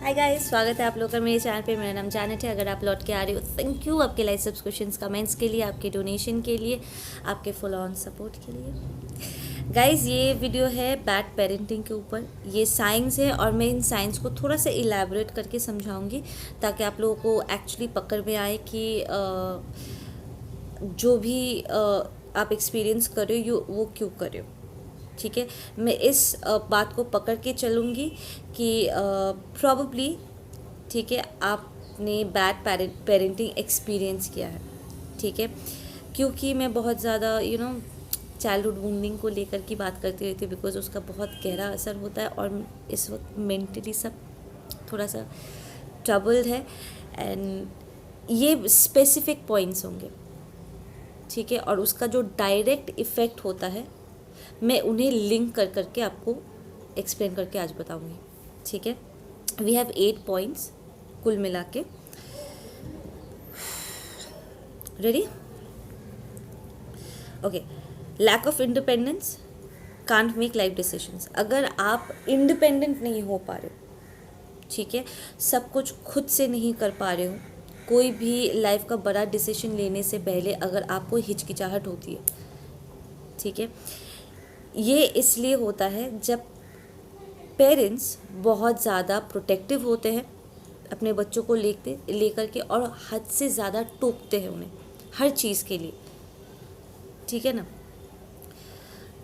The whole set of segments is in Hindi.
हाय गाइस, स्वागत है आप लोग का मेरे चैनल पे। मेरा नाम जानत है। अगर आप लौट के आ रहे हो, थैंक यू आपके लाइक, सब्सक्रिप्शंस, कमेंट्स के लिए, आपके डोनेशन के लिए, आपके फुल ऑन सपोर्ट के लिए। गाइस, ये वीडियो है बैड पेरेंटिंग के ऊपर। ये साइंस है और मैं इन साइंस को थोड़ा सा इलेबोरेट करके समझाऊंगी ताकि आप लोगों को एक्चुअली पकड़ में आए कि जो भी आप एक्सपीरियंस कर रहे हो वो क्यों कर रहे हो। ठीक है, मैं इस बात को पकड़ के चलूँगी कि प्रॉबली, ठीक है, आपने बैड पेरेंटिंग एक्सपीरियंस किया है। ठीक है, क्योंकि मैं बहुत ज़्यादा चाइल्डहुड वुंडिंग को लेकर की बात करती रहती हूँ, बिकॉज उसका बहुत गहरा असर होता है और इस वक्त मेंटली सब थोड़ा सा ट्रबल्ड है। एंड ये स्पेसिफिक पॉइंट्स होंगे, ठीक है, और उसका जो डायरेक्ट इफ़ेक्ट होता है मैं उन्हें लिंक कर करके आपको एक्सप्लेन करके आज बताऊंगी। ठीक है, वी हैव 8 पॉइंट्स कुल मिला के। Ready? Okay. Lack of independence, can't make life decisions. अगर आप इंडिपेंडेंट नहीं हो पा रहे हो, ठीक है, सब कुछ खुद से नहीं कर पा रहे हो, कोई भी लाइफ का बड़ा डिसीजन लेने से पहले अगर आपको हिचकिचाहट होती है, ठीक है, ये इसलिए होता है जब पेरेंट्स बहुत ज़्यादा प्रोटेक्टिव होते हैं अपने बच्चों को लेकर के और हद से ज़्यादा टोकते हैं उन्हें हर चीज़ के लिए। ठीक है ना?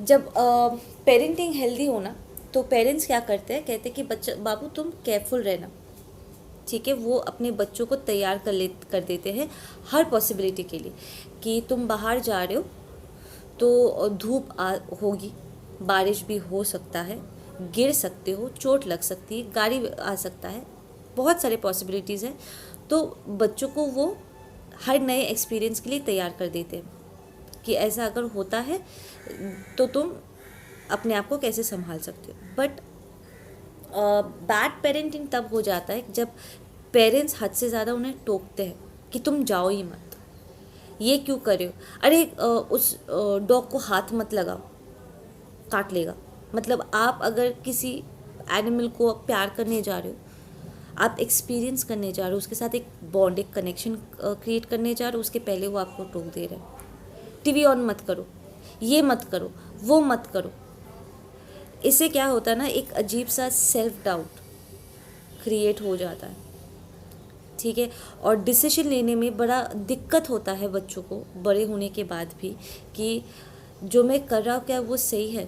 जब पेरेंटिंग हेल्दी होना तो पेरेंट्स क्या करते हैं, कहते हैं कि बच्चा बाबू तुम केयरफुल रहना। ठीक है, वो अपने बच्चों को तैयार कर देते हैं हर पॉसिबिलिटी के लिए कि तुम बाहर जा रहे हो तो धूप होगी, बारिश भी हो सकता है, गिर सकते हो, चोट लग सकती है, गाड़ी आ सकता है, बहुत सारे पॉसिबिलिटीज़ हैं। तो बच्चों को वो हर नए एक्सपीरियंस के लिए तैयार कर देते हैं कि ऐसा अगर होता है तो तुम अपने आप को कैसे संभाल सकते हो। बट बैड पेरेंटिंग तब हो जाता है जब पेरेंट्स हद से ज़्यादा उन्हें टोकते हैं कि तुम जाओ ही मत, ये क्यों कर रहे हो, अरे उस डॉग को हाथ मत लगाओ, काट लेगा। मतलब आप अगर किसी एनिमल को प्यार करने जा रहे हो, आप एक्सपीरियंस करने जा रहे हो, उसके साथ एक बॉन्ड, एक कनेक्शन क्रिएट करने जा रहे हो, उसके पहले वो आपको टोक दे रहा है। टीवी ऑन मत करो, ये मत करो, वो मत करो। इससे क्या होता है ना, एक अजीब सा सेल्फ डाउट क्रिएट हो जाता है। ठीक है, और डिसीजन लेने में बड़ा दिक्कत होता है बच्चों को बड़े होने के बाद भी कि जो मैं कर रहा हूँ क्या वो सही है,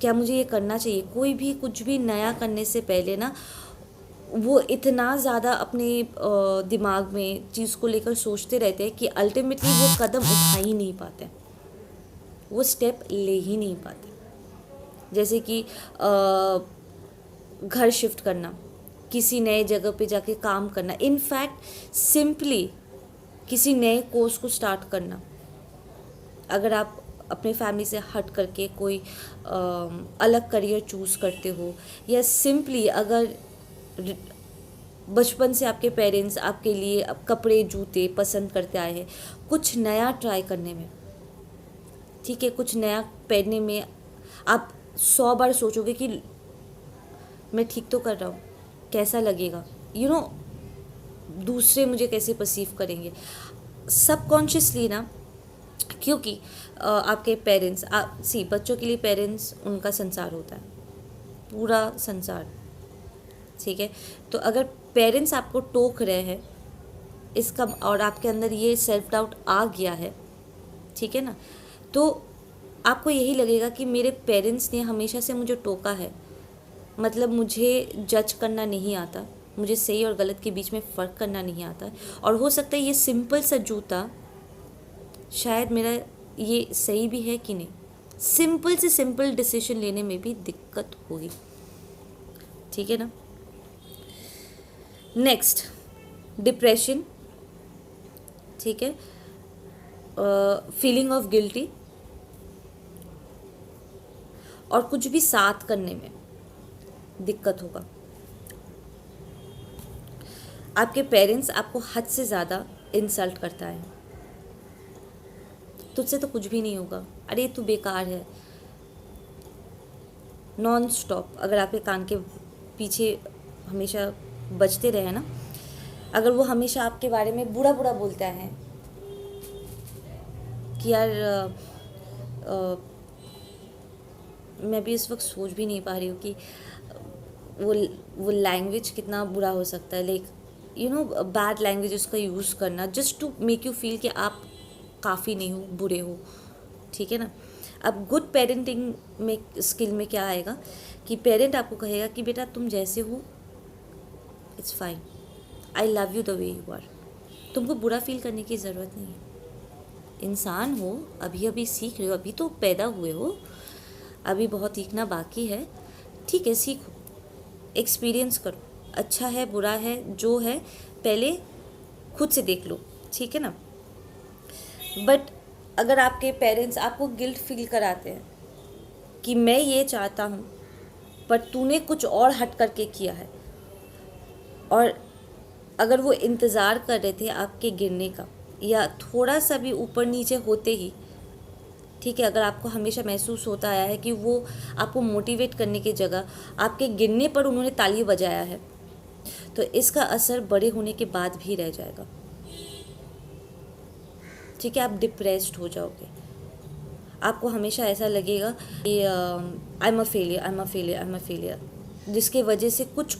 क्या मुझे ये करना चाहिए। कोई भी कुछ भी नया करने से पहले ना वो इतना ज़्यादा अपने दिमाग में चीज़ को लेकर सोचते रहते हैं कि अल्टीमेटली वो कदम उठा ही नहीं पाते, वो स्टेप ले ही नहीं पाते। जैसे कि घर शिफ्ट करना, किसी नए जगह पे जाके काम करना, इनफैक्ट सिंपली किसी नए कोर्स को स्टार्ट करना। अगर आप अपने फैमिली से हट करके कोई अलग करियर चूज़ करते हो, या सिंपली अगर बचपन से आपके पेरेंट्स आपके लिए अब कपड़े जूते पसंद करते आए हैं, कुछ नया ट्राई करने में, ठीक है, कुछ नया पहनने में आप 100 बार सोचोगे कि मैं ठीक तो कर रहा हूँ, कैसा लगेगा, दूसरे मुझे कैसे परसीव करेंगे, सबकॉन्शियसली ना। क्योंकि आपके पेरेंट्स बच्चों के लिए पेरेंट्स उनका संसार होता है, पूरा संसार। ठीक है, तो अगर पेरेंट्स आपको टोक रहे हैं इसका और आपके अंदर ये सेल्फ डाउट आ गया है, ठीक है ना, तो आपको यही लगेगा कि मेरे पेरेंट्स ने हमेशा से मुझे टोका है, मतलब मुझे जज करना नहीं आता, मुझे सही और गलत के बीच में फ़र्क करना नहीं आता। और हो सकता है ये सिंपल सा जूता शायद मेरा ये सही भी है कि नहीं, सिंपल से सिंपल डिसीजन लेने में भी दिक्कत होगी। ठीक है ना? नेक्स्ट, डिप्रेशन, ठीक है, फीलिंग ऑफ गिल्टी, और कुछ भी साथ करने में दिक्कत होगा। आपके पेरेंट्स आपको हद से ज़्यादा इंसल्ट करता है, तुझसे तो कुछ भी नहीं होगा, अरे तू बेकार है, नॉन स्टॉप। अगर आपके कान के पीछे हमेशा बचते रहे ना, अगर वो हमेशा आपके बारे में बुरा बुरा बोलता है कि यार मैं भी इस वक्त सोच भी नहीं पा रही हूँ कि वो वो लैंग्वेज कितना बुरा हो सकता है, लाइक बैड लैंग्वेज उसका यूज़ करना just to make you feel कि आप काफ़ी नहीं हो, बुरे हो, ठीक है ना। अब गुड पेरेंटिंग में स्किल में क्या आएगा कि पेरेंट आपको कहेगा कि बेटा तुम जैसे हो it's fine, I love you the way you are, तुमको बुरा फील करने की ज़रूरत नहीं है, इंसान हो, अभी अभी सीख रहे हो, अभी तो पैदा हुए हो, अभी बहुत सीखना बाकी है, ठीक है, सीखो, एक्सपीरियंस करो, अच्छा है बुरा है जो है पहले खुद से देख लो, ठीक है ना। बट अगर आपके पेरेंट्स आपको गिल्ट फील कराते हैं कि मैं ये चाहता हूँ पर तूने कुछ और हट करके किया है, और अगर वो इंतज़ार कर रहे थे आपके गिरने का या थोड़ा सा भी ऊपर नीचे होते ही, ठीक है, अगर आपको हमेशा महसूस होता आया है कि वो आपको मोटिवेट करने की जगह आपके गिरने पर उन्होंने ताली बजाया है, तो इसका असर बड़े होने के बाद भी रह जाएगा, ठीक है। आप डिप्रेस्ड हो जाओगे, आपको हमेशा ऐसा लगेगा कि I am a failure, I am a failure, I am a failure, जिसके वजह से कुछ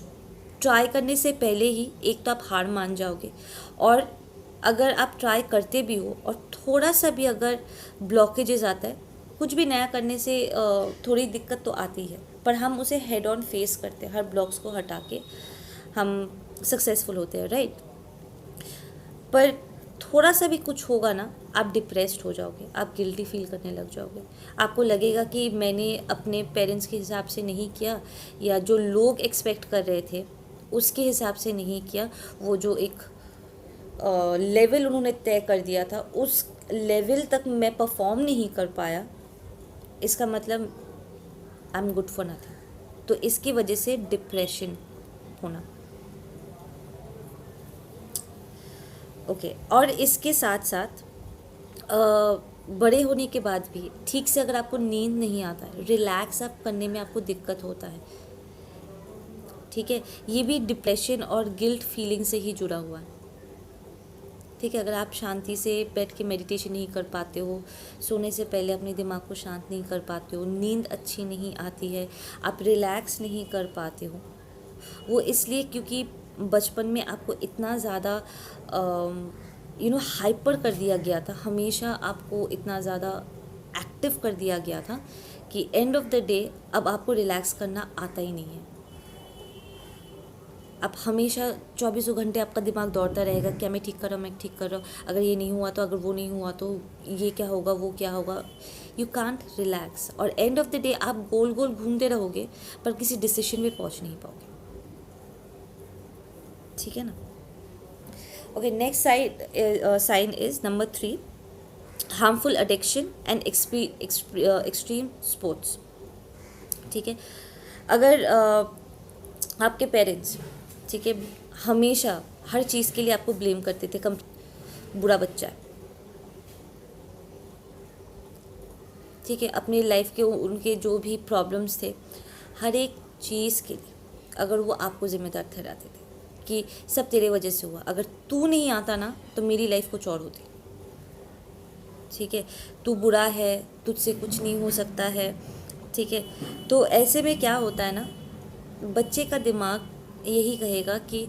ट्राई करने से पहले ही एक तो आप हार मान जाओगे, और अगर आप ट्राई करते भी हो और थोड़ा सा भी अगर ब्लॉकेजेस आता है, कुछ भी नया करने से थोड़ी दिक्कत तो आती है, पर हम उसे हेड ऑन फेस करते हैं, हर ब्लॉक्स को हटा के हम सक्सेसफुल होते हैं, राइट। पर थोड़ा सा भी कुछ होगा ना, आप डिप्रेस्ड हो जाओगे, आप गिल्टी फील करने लग जाओगे, आपको लगेगा कि मैंने अपने पेरेंट्स के हिसाब से नहीं किया, या जो लोग एक्सपेक्ट कर रहे थे उसके हिसाब से नहीं किया, वो जो एक लेवल उन्होंने तय कर दिया था उस लेवल तक मैं परफॉर्म नहीं कर पाया, इसका मतलब I am good for nothing, तो इसकी वजह से डिप्रेशन होना, ओके। और इसके साथ साथ बड़े होने के बाद भी ठीक से अगर आपको नींद नहीं आता है, रिलैक्स आप करने में आपको दिक्कत होता है, ठीक है, ये भी डिप्रेशन और गिल्ट फीलिंग से ही जुड़ा हुआ है, ठीक है। अगर आप शांति से बैठ के मेडिटेशन नहीं कर पाते हो, सोने से पहले अपने दिमाग को शांत नहीं कर पाते हो, नींद अच्छी नहीं आती है, आप रिलैक्स नहीं कर पाते हो, वो इसलिए क्योंकि बचपन में आपको इतना ज़्यादा हाइपर कर दिया गया था, हमेशा आपको इतना ज़्यादा एक्टिव कर दिया गया था कि एंड ऑफ द डे अब आपको रिलैक्स करना आता ही नहीं है, आप हमेशा 24 घंटे आपका दिमाग दौड़ता रहेगा, क्या मैं ठीक कर रहा हूँ, मैं ठीक कर रहा हूँ, अगर ये नहीं हुआ तो, अगर वो नहीं हुआ तो ये क्या होगा, वो क्या होगा, यू कांट रिलैक्स, और एंड ऑफ द डे आप गोल गोल घूमते रहोगे पर किसी डिसीजन में पहुँच नहीं पाओगे, ठीक है ना। Okay, next sign is number 3, harmful addiction and extreme sports, ठीक है। अगर आपके पेरेंट्स, ठीक है, हमेशा हर चीज़ के लिए आपको ब्लेम करते थे, कम बुरा बच्चा है, ठीक है, अपनी लाइफ के उनके जो भी प्रॉब्लम्स थे हर एक चीज़ के लिए अगर वो आपको ज़िम्मेदार ठहराते थे कि सब तेरे वजह से हुआ, अगर तू नहीं आता ना तो मेरी लाइफ कुछ और होती, ठीक है, तू बुरा है, तुझसे कुछ नहीं हो सकता है, ठीक है। तो ऐसे में क्या होता है ना, बच्चे का दिमाग यही कहेगा कि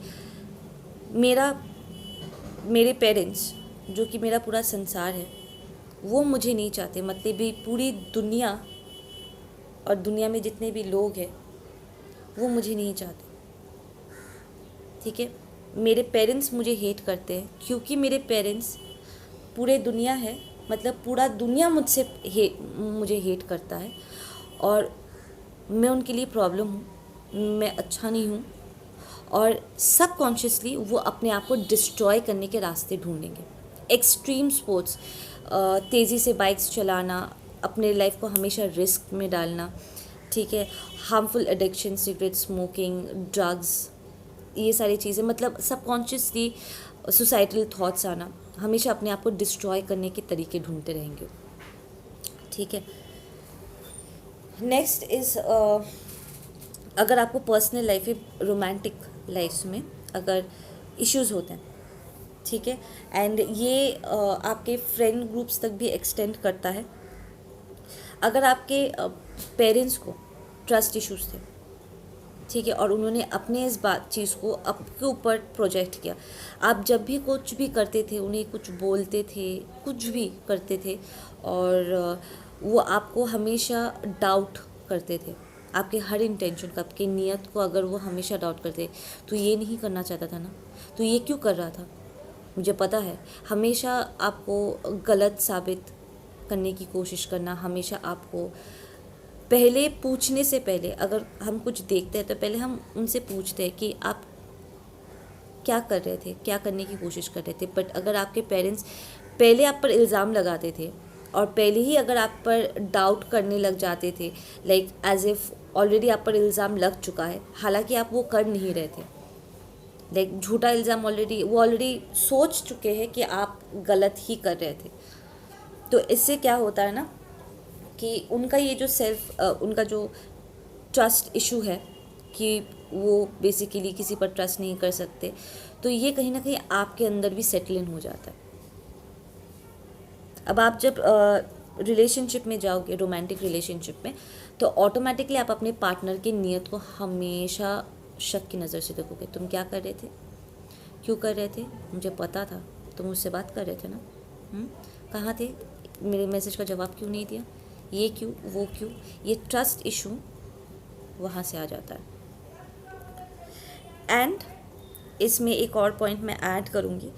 मेरे पेरेंट्स जो कि मेरा पूरा संसार है वो मुझे नहीं चाहते, मतलब भी पूरी दुनिया और दुनिया में जितने भी लोग हैं वो मुझे नहीं चाहते, ठीक है। मेरे पेरेंट्स मुझे हेट करते हैं क्योंकि मेरे पेरेंट्स पूरे दुनिया है, मतलब पूरा दुनिया मुझे हेट करता है, और मैं उनके लिए प्रॉब्लम हूँ, मैं अच्छा नहीं हूँ, और सबकॉन्शियसली वो अपने आप को डिस्ट्रॉय करने के रास्ते ढूंढेंगे। एक्सट्रीम स्पोर्ट्स, तेज़ी से बाइक्स चलाना, अपने लाइफ को हमेशा रिस्क में डालना, ठीक है, harmful addiction, cigarette smoking, drugs, ये सारी चीज़ें, मतलब सबकॉन्शियसली सुसाइटल थॉट्स आना, हमेशा अपने आप को डिस्ट्रॉय करने के तरीके ढूंढते रहेंगे, ठीक है। नेक्स्ट इज़ अगर आपको पर्सनल लाइफ में रोमांटिक लाइफ्स में अगर इश्यूज होते हैं, ठीक है। एंड ये आपके फ्रेंड ग्रुप्स तक भी एक्सटेंड करता है। अगर आपके पेरेंट्स को ट्रस्ट इश्यूज थे, ठीक है, और उन्होंने अपने इस बात चीज़ को आपके ऊपर प्रोजेक्ट किया, आप जब भी कुछ भी करते थे, उन्हें कुछ बोलते थे, कुछ भी करते थे, और वो आपको हमेशा डाउट करते थे, आपके हर इंटेंशन का, आपकी नीयत को अगर वो हमेशा डाउट करते, तो ये नहीं करना चाहता था ना, तो ये क्यों कर रहा था, मुझे पता है। हमेशा आपको गलत साबित करने की कोशिश करना, हमेशा आपको पहले पूछने से पहले, अगर हम कुछ देखते हैं तो पहले हम उनसे पूछते हैं कि आप क्या कर रहे थे, क्या करने की कोशिश कर रहे थे। बट अगर आपके पेरेंट्स पहले आप पर इल्ज़ाम लगाते थे और पहले ही अगर आप पर डाउट करने लग जाते थे, लाइक एज इफ़ ऑलरेडी आप पर इल्ज़ाम लग चुका है, हालांकि आप वो कर नहीं रहे थे, लाइक झूठा इल्ज़ाम ऑलरेडी सोच चुके हैं कि आप गलत ही कर रहे थे, तो इससे क्या होता है ना कि उनका ये जो उनका जो ट्रस्ट इशू है कि वो बेसिकली किसी पर ट्रस्ट नहीं कर सकते, तो ये कहीं ना कहीं आपके अंदर भी सेटल इन हो जाता है। अब आप जब रिलेशनशिप में जाओगे, रोमांटिक रिलेशनशिप में, तो ऑटोमेटिकली आप अपने पार्टनर की नीयत को हमेशा शक की नज़र से देखोगे। तुम क्या कर रहे थे, क्यों कर रहे थे, मुझे पता था, तुम मुझसे बात कर रहे थे ना, कहाँ थे, मेरे मैसेज का जवाब क्यों नहीं दिया, ये क्यों, वो क्यों। ये ट्रस्ट इशू वहाँ से आ जाता है। एंड इसमें एक और पॉइंट मैं ऐड करूँगी,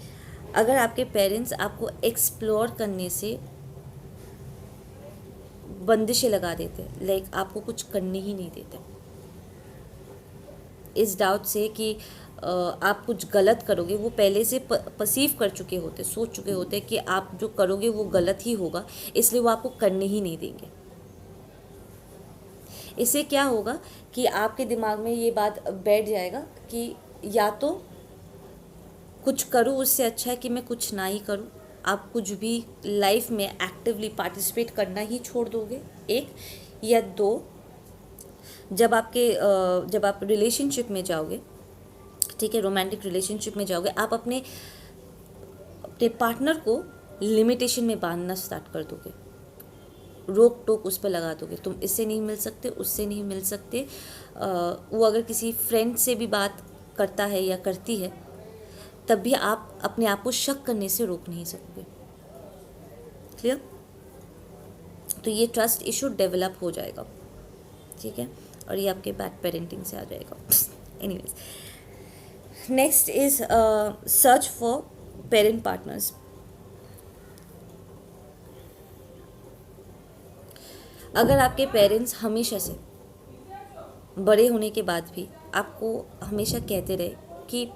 अगर आपके पेरेंट्स आपको एक्सप्लोर करने से बंदिशें लगा देते, लाइक आपको कुछ करने ही नहीं देते, इस डाउट से कि आप कुछ गलत करोगे, वो पहले से परसीव कर चुके होते, सोच चुके होते कि आप जो करोगे वो गलत ही होगा, इसलिए वो आपको करने ही नहीं देंगे। इससे क्या होगा कि आपके दिमाग में ये बात बैठ जाएगा कि या तो कुछ करूँ, उससे अच्छा है कि मैं कुछ ना ही करूँ। आप कुछ भी लाइफ में एक्टिवली पार्टिसिपेट करना ही छोड़ दोगे, एक, या दो, जब आप रिलेशनशिप में जाओगे, ठीक है, रोमांटिक रिलेशनशिप में जाओगे, आप अपने पार्टनर को लिमिटेशन में बांधना स्टार्ट कर दोगे, रोक टोक उस पर लगा दोगे, तुम इससे नहीं मिल सकते, उससे नहीं मिल सकते। वो अगर किसी फ्रेंड से भी बात करता है या करती है, तब भी आप अपने आप को शक करने से रोक नहीं सकोगे। क्लियर? तो ये ट्रस्ट इशू डेवलप हो जाएगा, ठीक है, और ये आपके बैड पेरेंटिंग से आ जाएगा। Anyways, next is search for parent partners. अगर आपके पेरेंट्स हमेशा से बड़े होने के बाद भी आपको हमेशा कहते रहे कि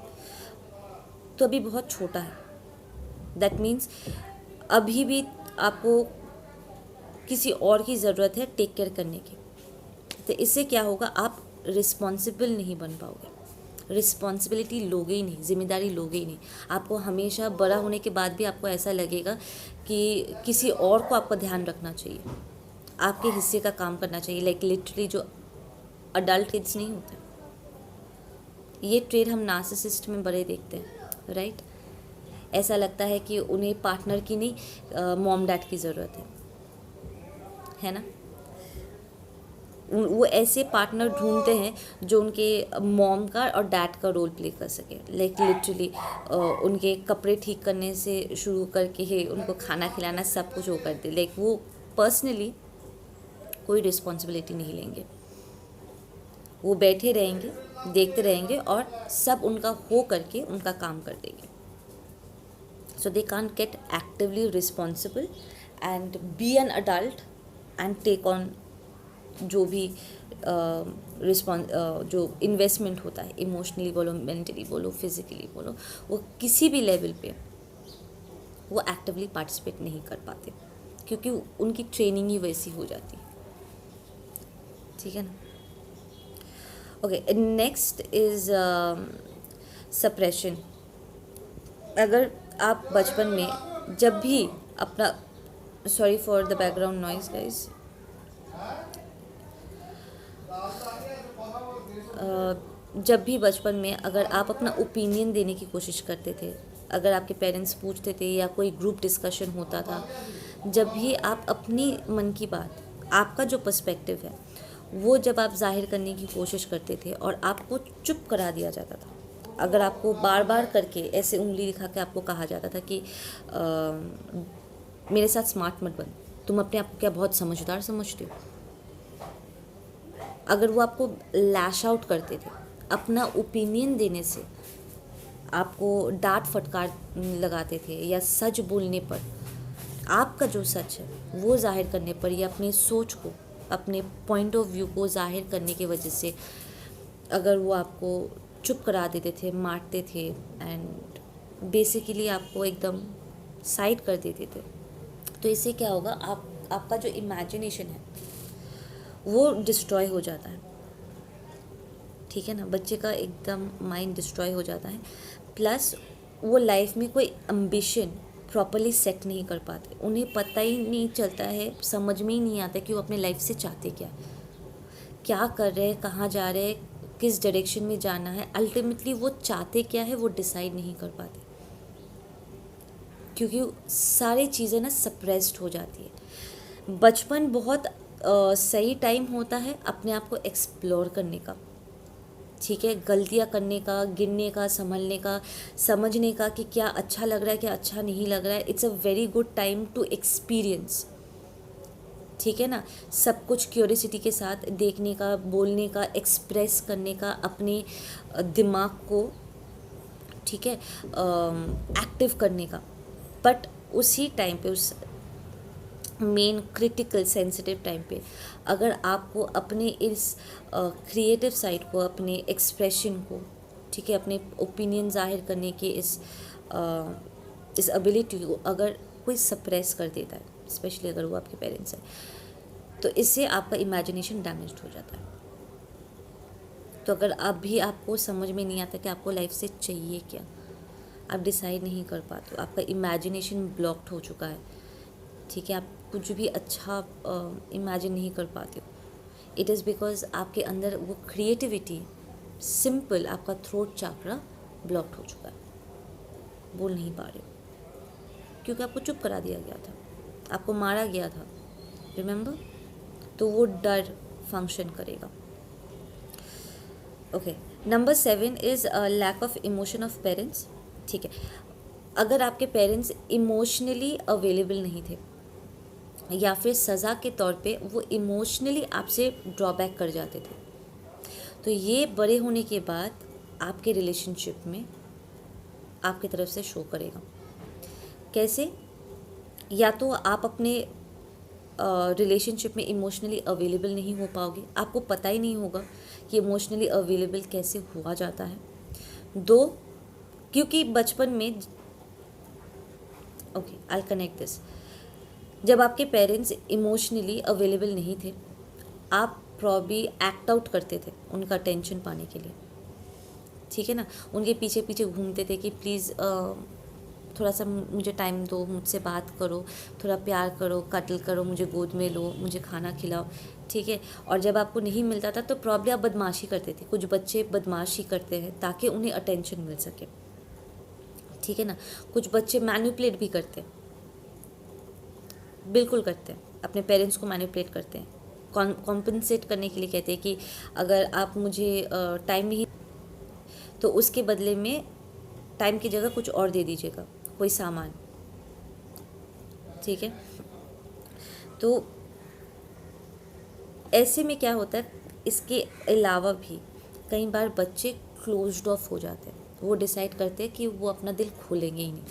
तो अभी बहुत छोटा है, दैट मीन्स अभी भी आपको किसी और की ज़रूरत है टेक केयर करने की, तो इससे क्या होगा, आप रिस्पॉन्सिबल नहीं बन पाओगे, रिस्पॉन्सिबिलिटी लोगे ही नहीं, जिम्मेदारी लोगे ही नहीं। आपको हमेशा बड़ा होने के बाद भी आपको ऐसा लगेगा कि किसी और को आपका ध्यान रखना चाहिए, आपके हिस्से का काम करना चाहिए, लाइक लिटरली जो अडल्ट किड्स नहीं होते, ये ट्रेड हम नार्सिसिस्ट में बड़े देखते हैं, राइट। ऐसा लगता है कि उन्हें पार्टनर की नहीं मॉम डैड की ज़रूरत है ना। वो ऐसे पार्टनर ढूंढते हैं जो उनके मॉम का और डैड का रोल प्ले कर सके, लाइक लिटरली उनके कपड़े ठीक करने से शुरू करके ही उनको खाना खिलाना सब कुछ वो करते, लाइक वो पर्सनली कोई रिस्पॉन्सिबिलिटी नहीं लेंगे, वो बैठे रहेंगे, देखते रहेंगे और सब उनका हो करके उनका काम कर देंगे। So they can't get actively responsible and be an adult and take on जो भी जो इन्वेस्टमेंट होता है, इमोशनली बोलो, मेंटली बोलो, फिजिकली बोलो, वो किसी भी लेवल पे वो एक्टिवली पार्टिसिपेट नहीं कर पाते, क्योंकि उनकी ट्रेनिंग ही वैसी हो जाती है, ठीक है ना। Okay, next is suppression. अगर आप बचपन में जब भी अपना, sorry for the background noise guys, जब भी बचपन में अगर आप अपना ओपिनियन देने की कोशिश करते थे, अगर आपके पेरेंट्स पूछते थे या कोई ग्रुप डिस्कशन होता था, जब भी आप अपनी मन की बात, आपका जो पर्सपेक्टिव है वो जब आप जाहिर करने की कोशिश करते थे और आपको चुप करा दिया जाता था, अगर आपको बार बार करके ऐसे उंगली दिखा के आपको कहा जाता था कि मेरे साथ स्मार्ट मत बन, तुम अपने आप को क्या बहुत समझदार समझते हो, अगर वो आपको लैश आउट करते थे अपना ओपिनियन देने से, आपको डांट फटकार लगाते थे या सच बोलने पर, आपका जो सच है वो जाहिर करने पर या अपनी सोच को, अपने पॉइंट ऑफ व्यू को जाहिर करने की वजह से अगर वो आपको चुप करा देते थे, मारते थे एंड बेसिकली आपको एकदम साइड कर देते थे, तो इससे क्या होगा, आपका जो इमेजिनेशन है वो डिस्ट्रॉय हो जाता है। ठीक है ना, बच्चे का एकदम माइंड डिस्ट्रॉय हो जाता है। प्लस वो लाइफ में कोई एम्बिशन प्रॉपरली सेट नहीं कर पाते, उन्हें पता ही नहीं चलता है, समझ में ही नहीं आता कि वो अपने लाइफ से चाहते क्या कर रहे हैं, कहाँ जा रहे हैं, किस डायरेक्शन में जाना है, अल्टीमेटली वो चाहते क्या है वो डिसाइड नहीं कर पाते, क्योंकि सारी चीज़ें ना सप्रेस्ड हो जाती है। बचपन बहुत सही टाइम होता है अपने आप को एक्सप्लोर करने का, ठीक है, गलतियाँ करने का, गिरने का, संभलने का, समझने का कि क्या अच्छा लग रहा है, क्या अच्छा नहीं लग रहा है। It's a very good time to experience, ठीक है ना, सब कुछ क्यूरियोसिटी के साथ देखने का, बोलने का, एक्सप्रेस करने का, अपने दिमाग को, ठीक है, एक्टिव करने का। बट उसी टाइम पे, उस मेन क्रिटिकल सेंसिटिव टाइम पे, अगर आपको अपने इस क्रिएटिव साइड को, अपने एक्सप्रेशन को, ठीक है, अपने ओपिनियन जाहिर करने के इस एबिलिटी को अगर कोई सप्रेस कर देता है, स्पेशली अगर वो आपके पेरेंट्स हैं, तो इससे आपका इमेजिनेशन डैमेज्ड हो जाता है। तो अगर अभी आपको समझ में नहीं आता कि आपको लाइफ से चाहिए क्या, आप डिसाइड नहीं कर पाते हो, आपका इमेजिनेशन ब्लॉक्ड हो चुका है, ठीक है, आप कुछ भी अच्छा इमेजिन नहीं कर पाते हो, इट इज़ बिकॉज आपके अंदर वो क्रिएटिविटी, सिंपल आपका थ्रोट चक्रा ब्लॉक्ड हो चुका है, बोल नहीं पा रहे हो, क्योंकि आपको चुप करा दिया गया था, आपको मारा गया था, रिमेंबर। तो वो डर फंक्शन करेगा। Okay, number 7 is lack of emotion of parents. ठीक है, अगर आपके पेरेंट्स इमोशनली अवेलेबल नहीं थे या फिर सज़ा के तौर पे वो इमोशनली आपसे ड्रॉबैक कर जाते थे, तो ये बड़े होने के बाद आपके रिलेशनशिप में आपकी तरफ से शो करेगा। कैसे? या तो आप अपने रिलेशनशिप में इमोशनली अवेलेबल नहीं हो पाओगे, आपको पता ही नहीं होगा कि इमोशनली अवेलेबल कैसे हुआ जाता है। 2, क्योंकि बचपन में, ओके आई कनेक्ट दिस, जब आपके पेरेंट्स इमोशनली अवेलेबल नहीं थे, आप प्रॉब्ली एक्ट आउट करते थे उनका अटेंशन पाने के लिए, ठीक है ना, उनके पीछे पीछे घूमते थे कि प्लीज़ थोड़ा सा मुझे टाइम दो, मुझसे बात करो, थोड़ा प्यार करो, कटल करो, मुझे गोद में लो, मुझे खाना खिलाओ, ठीक है। और जब आपको नहीं मिलता था तो प्रॉब्ली आप बदमाशी करते थे, कुछ बच्चे बदमाशी करते हैं ताकि उन्हें अटेंशन मिल सके, ठीक है ना। कुछ बच्चे मैनिपुलेट भी करते हैं, बिल्कुल करते हैं, अपने पेरेंट्स को मैनिपुलेट करते हैं, कॉम्पनसेट करने के लिए कहते हैं कि अगर आप मुझे टाइम नहीं, तो उसके बदले में टाइम की जगह कुछ और दे दीजिएगा, कोई सामान, ठीक है। तो ऐसे में क्या होता है, इसके अलावा भी कई बार बच्चे क्लोज्ड ऑफ हो जाते हैं, वो डिसाइड करते हैं कि वो अपना दिल खोलेंगे ही नहीं,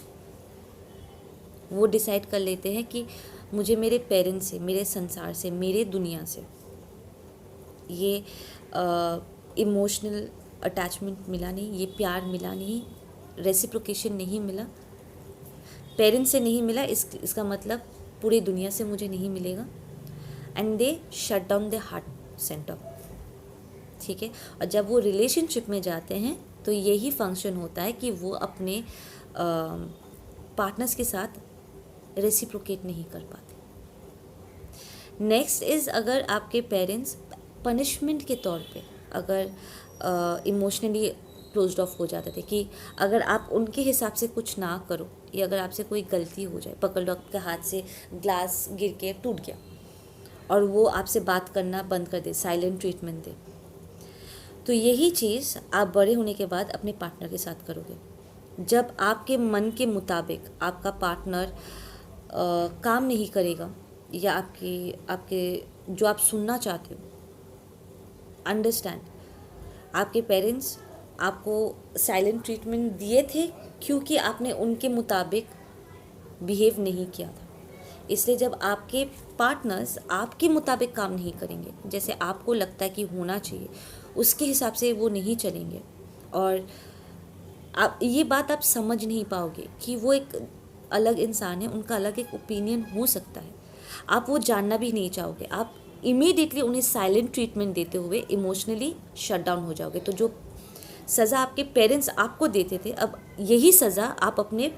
वो डिसाइड कर लेते हैं कि मुझे मेरे पेरेंट्स से, मेरे संसार से, मेरे दुनिया से ये इमोशनल अटैचमेंट मिला नहीं, ये प्यार मिला नहीं, रेसिप्रोकेशन नहीं मिला, पेरेंट्स से नहीं मिला, इसका मतलब पूरी दुनिया से मुझे नहीं मिलेगा, and they shut down the heart centre, ठीक है। और जब वो रिलेशनशिप में जाते हैं तो यही फंक्शन होता है कि वो अपने पार्टनर्स के साथ रेसिप्रोकेट नहीं कर पाते। नेक्स्ट इज़, अगर आपके पेरेंट्स पनिशमेंट के तौर पे अगर इमोशनली क्लोज्ड ऑफ हो जाते थे कि अगर आप उनके हिसाब से कुछ ना करो या अगर आपसे कोई गलती हो जाए, पकड़ लो आपके हाथ से ग्लास गिर के टूट गया और वो आपसे बात करना बंद कर दे, साइलेंट ट्रीटमेंट दे, तो यही चीज़ आप बड़े होने के बाद अपने पार्टनर के साथ करोगे। जब आपके मन के मुताबिक आपका पार्टनर काम नहीं करेगा या आपके जो आप सुनना चाहते हो, अंडरस्टैंड, आपके पेरेंट्स आपको साइलेंट ट्रीटमेंट दिए थे क्योंकि आपने उनके मुताबिक बिहेव नहीं किया था। इसलिए जब आपके पार्टनर्स आपके मुताबिक काम नहीं करेंगे, जैसे आपको लगता है कि होना चाहिए, उसके हिसाब से वो नहीं चलेंगे, और आप ये बात आप समझ नहीं पाओगे कि वो एक अलग इंसान है, उनका अलग एक ओपिनियन हो सकता है, आप वो जानना भी नहीं चाहोगे। आप इमीडिएटली उन्हें साइलेंट ट्रीटमेंट देते हुए इमोशनली शट डाउन हो जाओगे। तो जो सज़ा आपके पेरेंट्स आपको देते थे, अब यही सज़ा आप अपने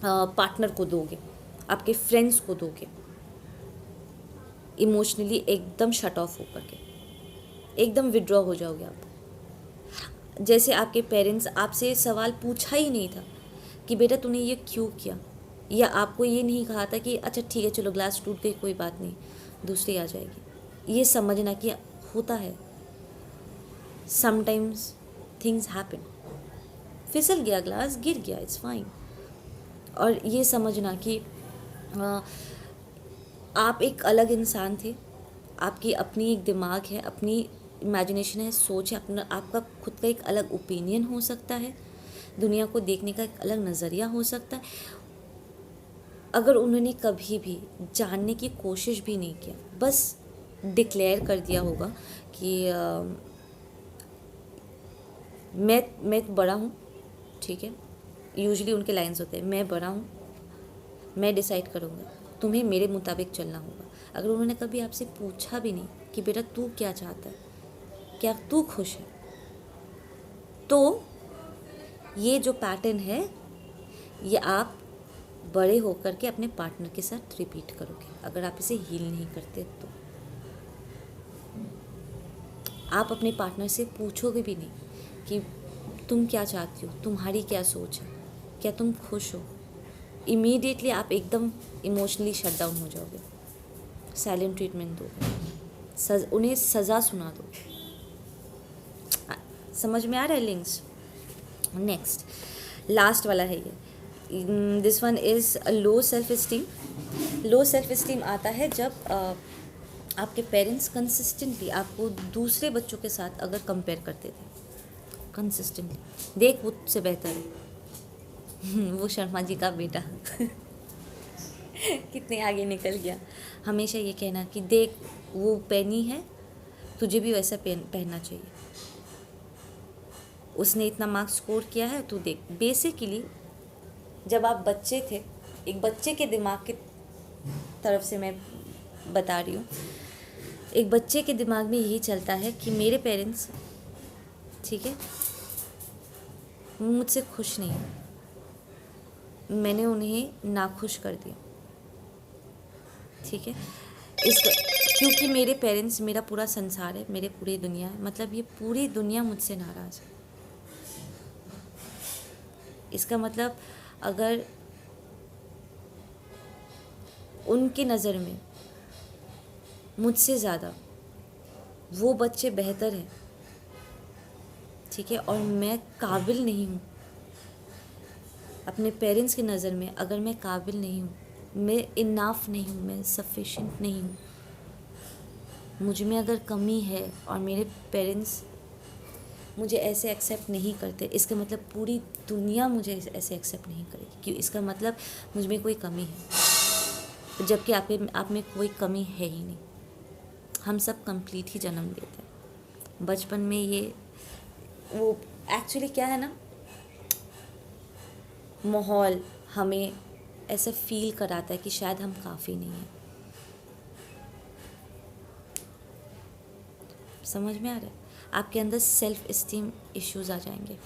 पार्टनर को दोगे, आपके फ्रेंड्स को दोगे, इमोशनली एकदम शट ऑफ होकर के एकदम विड्रॉ हो जाओगे आप। जैसे आपके पेरेंट्स आपसे सवाल पूछा ही नहीं था कि बेटा तूने ये क्यों किया, या आपको ये नहीं कहा था कि अच्छा ठीक है चलो ग्लास टूट गई कोई बात नहीं दूसरी आ जाएगी। ये समझना कि होता है, समटाइम्स थिंग्स हैपन, फिसल गया ग्लास, गिर गया, इट्स फाइन। और ये समझना कि आप एक अलग इंसान थे, आपकी अपनी एक दिमाग है, अपनी इमेजिनेशन है, सोच है, अपना आपका खुद का एक अलग ओपिनियन हो सकता है, दुनिया को देखने का एक अलग नज़रिया हो सकता है। अगर उन्होंने कभी भी जानने की कोशिश भी नहीं किया, बस डिक्लेयर कर दिया होगा कि मैं बड़ा हूँ, ठीक है, यूजुअली उनके लाइंस होते हैं, मैं बड़ा हूँ, मैं डिसाइड करूँगा, तुम्हें मेरे मुताबिक चलना होगा। अगर उन्होंने कभी आपसे पूछा भी नहीं कि बेटा तू क्या चाहता है, क्या तू खुश है, तो ये जो पैटर्न है ये आप बड़े होकर के अपने पार्टनर के साथ रिपीट करोगे। अगर आप इसे हील नहीं करते तो आप अपने पार्टनर से पूछोगे भी नहीं कि तुम क्या चाहती हो, तुम्हारी क्या सोच है, क्या तुम खुश हो। इमीडिएटली आप एकदम इमोशनली शट डाउन हो जाओगे, साइलेंट ट्रीटमेंट दो, उन्हें सज़ा सुना दो। समझ में आ रहा है लिंक्स? नेक्स्ट लास्ट वाला है ये, this one is low self esteem. Low self esteem आता है जब आपके पेरेंट्स कंसिस्टेंटली आपको दूसरे बच्चों के साथ अगर कंपेयर करते थे, कंसिस्टेंटली, देख वो तुझसे बेहतर है वो शर्मा जी का बेटा कितने आगे निकल गया। हमेशा ये कहना कि देख वो पहनी है, तुझे भी वैसा पहनना चाहिए, उसने इतना मार्क्स स्कोर किया है, तू देख। बेसिकली जब आप बच्चे थे, एक बच्चे के दिमाग की तरफ से मैं बता रही हूँ, एक बच्चे के दिमाग में यही चलता है कि मेरे पेरेंट्स, ठीक है, मुझसे खुश नहीं है, मैंने उन्हें नाखुश कर दिया, ठीक है, क्योंकि मेरे पेरेंट्स मेरा पूरा संसार है, मेरे पूरी दुनिया है, मतलब ये पूरी दुनिया मुझसे नाराज़ है। इसका मतलब अगर उनकी नज़र में मुझसे ज़्यादा वो बच्चे बेहतर हैं, ठीक है, और मैं काबिल नहीं हूँ, अपने पेरेंट्स की नज़र में अगर मैं काबिल नहीं हूँ, मैं इनाफ नहीं हूँ, मैं सफिशिएंट नहीं हूँ, मुझ में अगर कमी है और मेरे पेरेंट्स मुझे ऐसे एक्सेप्ट नहीं करते, इसका मतलब पूरी दुनिया मुझे ऐसे एक्सेप्ट नहीं करेगी, क्यों? इसका मतलब मुझ में कोई कमी है, जबकि आप में कोई कमी है ही नहीं। हम सब कंप्लीट ही जन्म लेते हैं। बचपन में ये वो एक्चुअली क्या है ना, माहौल हमें ऐसा फील कराता है कि शायद हम काफ़ी नहीं हैं। समझ में आ रहा है? आपके अंदर सेल्फ इस्टीम इश्यूज़ आ जाएंगे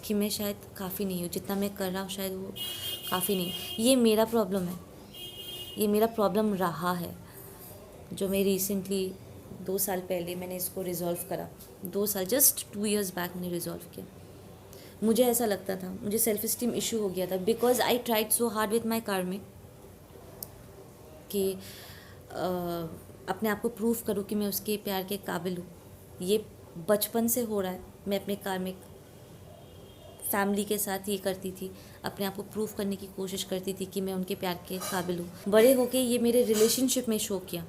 कि मैं शायद काफ़ी नहीं हूँ, जितना मैं कर रहा हूँ शायद वो काफ़ी नहीं। ये मेरा प्रॉब्लम है, ये मेरा प्रॉब्लम रहा है, जो मैं रिसेंटली 2 साल पहले मैंने इसको रिजॉल्व करा। 2 साल, जस्ट 2 इयर्स बैक मैंने रिजॉल्व किया। मुझे ऐसा लगता था, मुझे सेल्फ इस्टीम इशू हो गया था because I tried so hard with my कार्मिक कि अपने आप को प्रूव करूँ कि मैं उसके प्यार के काबिल हूँ। ये बचपन से हो रहा है। मैं अपने कार्मिक फैमिली के साथ ये करती थी, अपने आप को प्रूव करने की कोशिश करती थी कि मैं उनके प्यार के काबिल हूँ। बड़े होके ये मेरे रिलेशनशिप में शो किया।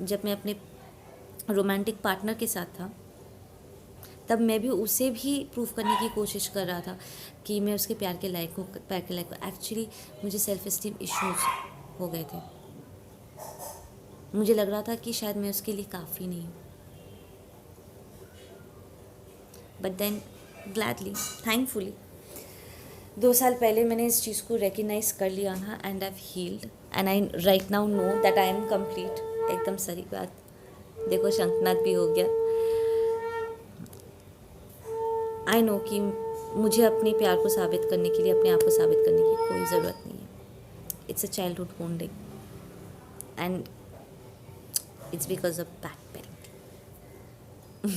जब मैं अपने रोमांटिक पार्टनर के साथ था तब मैं भी उसे भी प्रूव करने की कोशिश कर रहा था कि मैं उसके प्यार के लायक हूँ, प्यार के लायक हूँ। एक्चुअली मुझे सेल्फ इस्टीम इश्यूज हो गए थे। मुझे लग रहा था कि शायद मैं उसके लिए काफ़ी नहीं हूँ। बट देन ग्लैडली, थैंकफुली 2 साल पहले मैंने इस चीज़ को रिकग्नाइज कर लिया था and I healed and I right now know that I am complete. एकदम सही बात। देखो शंखनाद भी हो गया। आई नो कि मुझे अपने प्यार को साबित करने के लिए, अपने आप को साबित करने की कोई ज़रूरत नहीं है। It's a childhood bonding and it's because of bad parenting.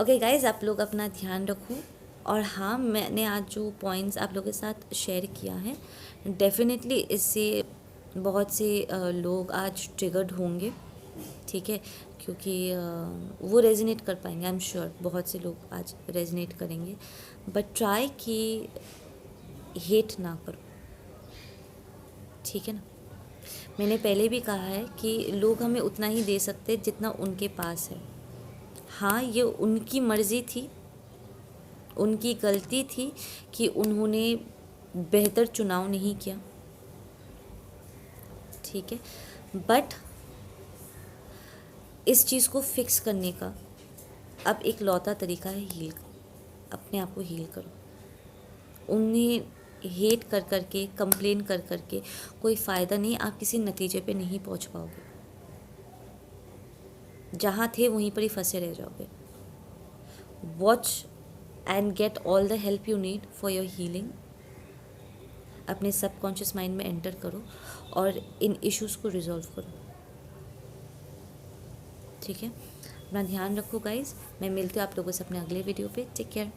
Okay guys, आप लोग अपना ध्यान रखो। और हाँ, मैंने आज जो पॉइंट्स आप लोगों के साथ शेयर किया है, डेफिनेटली इससे बहुत से लोग आज ट्रिगर्ड होंगे, ठीक है, क्योंकि वो रेजोनेट कर पाएंगे। आई एम श्योर बहुत से लोग आज रेजोनेट करेंगे। बट ट्राई कि हेट ना करो, ठीक है ना। मैंने पहले भी कहा है कि लोग हमें उतना ही दे सकते जितना उनके पास है। हाँ, ये उनकी मर्ज़ी थी, उनकी गलती थी कि उन्होंने बेहतर चुनाव नहीं किया, ठीक है। बट इस चीज़ को फिक्स करने का अब एक लौता तरीका है हील। अपने आप को हील करो। उन्हें हेट कर कर के, कंप्लेन कर कर के कोई फ़ायदा नहीं। आप किसी नतीजे पे नहीं पहुंच पाओगे। जहाँ थे वहीं पर ही फंसे रह जाओगे। Watch and get all the help you need for your healing. अपने सबकॉन्शियस माइंड में एंटर करो और इन इश्यूज़ को रिजॉल्व करो, ठीक है। अपना ध्यान रखो गाइज। मैं मिलती हूँ आप लोगों से अपने अगले वीडियो पे। Take care.